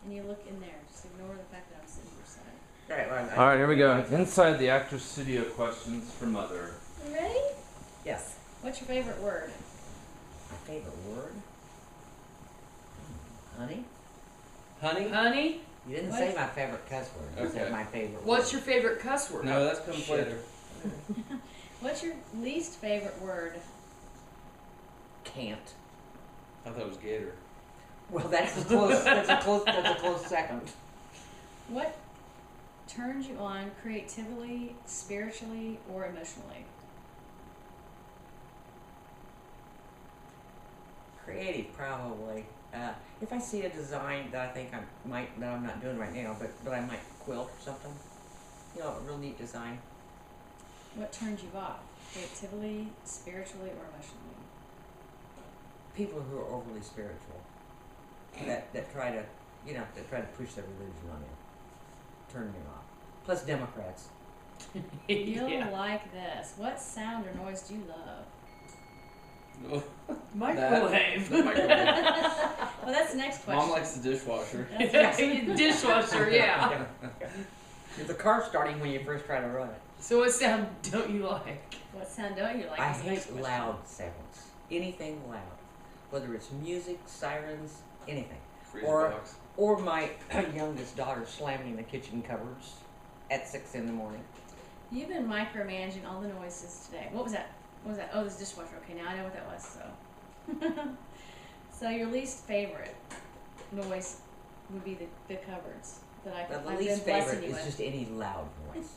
and you look in there. Just ignore the fact that I'm sitting here side. All right, here we go. Inside the Actor Studio questions for Mother. You ready? Yes. What's your favorite word? My favorite word? Honey? Honey? Honey? You didn't What? say my favorite cuss word. You Okay. said my favorite What's word. your favorite cuss word? No, that's comes Shit. later. What's your least favorite word? Can't. I thought it was Gator. Well, that's a close. That's a close second. What turns you on creatively, spiritually, or emotionally? Creative, probably. If I see a design that I think that I'm not doing right now, but I might quilt or something. You know, a real neat design. What turns you off? Creatively, spiritually, or emotionally? People who are overly spiritual, that try to, that try to push their religion on you, turn me off. Plus Democrats. You'll Yeah. like this. What sound or noise do you love? Microwave. The microwave. Well, that's the next question. Mom likes the dishwasher. That's Dishwasher, yeah. The car's starting when you first try to run it. So what sound don't you like? What sound don't you like? I That's the next hate question. loud sounds. Anything loud. Whether it's music, sirens, anything. Freezer Or- box. Or my youngest daughter slamming the kitchen cupboards at 6 in the morning. You've been micromanaging all the noises today. What was that? What was that? Oh, this dishwasher. Okay, now I know what that was. So, so your least favorite noise would be the cupboards that But the I've least been blessing favorite you is with. just any loud noise.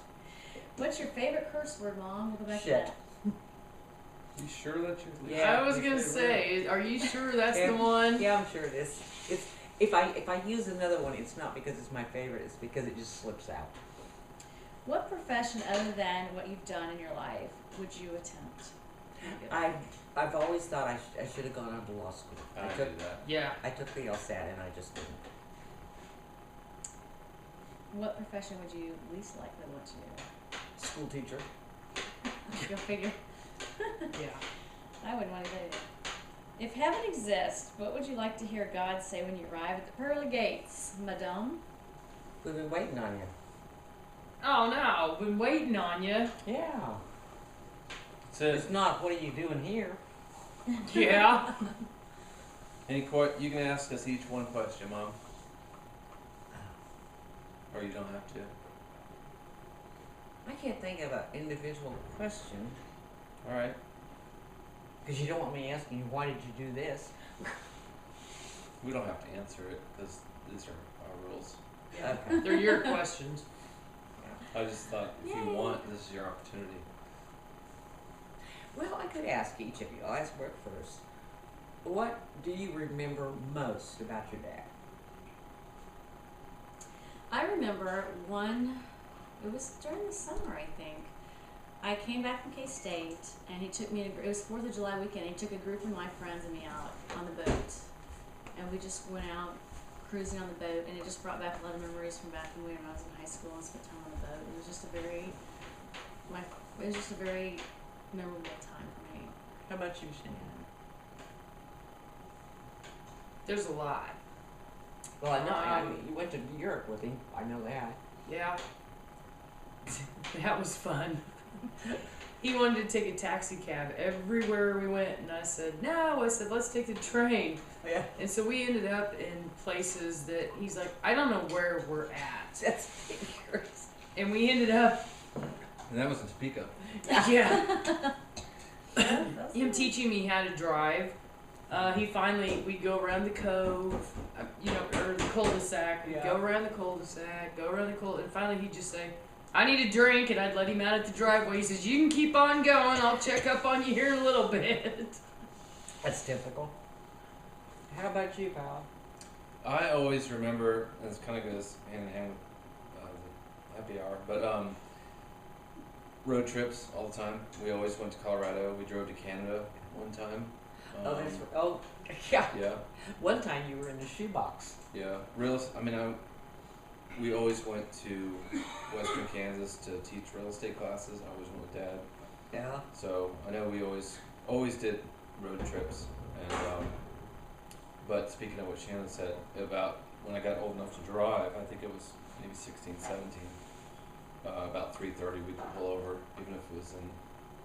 What's your favorite curse word, Mom? We'll go back Shit. to that. You sure that's your least Yeah. I was gonna say, are you sure that's the one? Yeah, I'm sure it is. It's if I use another one, it's not because it's my favorite. It's because it just slips out. What profession other than what you've done in your life would you attempt? I've always thought I should have gone on to law school. I do that. Yeah. I took the LSAT and I just didn't. What profession would you least likely want to do? School teacher. Go figure. Yeah. I wouldn't want to do that either. If heaven exists, what would you like to hear God say when you arrive at the pearly gates, Madame? We've been waiting on you. Oh no, been waiting on you. Yeah. That's it. It's not. What are you doing here? Yeah. You can ask us each one question, Mom. Or you don't have to. I can't think of an individual question All right. because you don't want me asking you why did you do this. We don't have to answer it because these are our rules. Okay. They're your questions. I just thought if you Yay. want, this is your opportunity. Well, I could ask each of you. I'll ask Brooke first. What do you remember most about your dad? I remember it was during the summer, I think. I came back from K-State, and he took me, it was 4th of July weekend, he took a group of my friends and me out on the boat. And we just went out cruising on the boat, and it just brought back a lot of memories from back when I was in high school and spent time on the boat. It was just a very memorable time for me. How about you, Shannon? There's a lot. Well, I know you went to Europe with him. I know that. Yeah. That was fun. He wanted to take a taxi cab everywhere we went, and I said, no. I said, let's take the train. Yeah. And so we ended up in places that he's like, I don't know where we're at. That's figures. And we ended up, And that was in Topeka. yeah, him teaching me how to drive. We'd go around the cove, or the cul-de-sac. We'd go around the cul-de-sac, and finally he'd just say, I need a drink, and I'd let him out at the driveway. He says, you can keep on going. I'll check up on you here in a little bit. That's typical. How about you, pal? I always remember, and this kind of goes hand in hand with the happy hour, but road trips all the time. We always went to Colorado. We drove to Canada one time. Yeah. Yeah, One time you were in the shoebox. yeah. We always went to Western Kansas to teach real estate classes. I always went with Dad. Yeah. So I know we always did road trips, and but speaking of what Shannon said about when I got old enough to drive. I think it was maybe 16, 17. About 3:30, we could pull over, even if it was in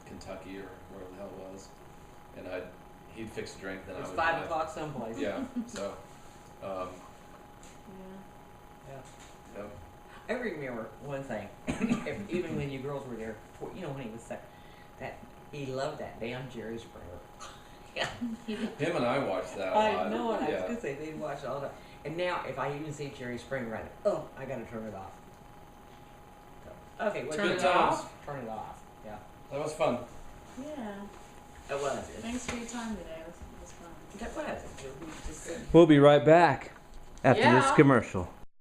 Kentucky or wherever the hell it was. And he'd fix a drink, then I It's would 5 drive. o'clock someplace. Yeah. So, Yeah. yep. I remember one thing, even when you girls were there, you know, when he was sick, that he loved that damn Jerry Springer. Him and I watched that a lot. I know, and I was Yeah. gonna say they watched all that. And now, if I even see Jerry Springer, I gotta turn it off. So, okay, well, Turn good it times. off? Turn it off. Yeah, That was fun. Yeah. it was. Thanks for your time today. It was fun. That was. We just said. We'll be right back after this Yeah. commercial.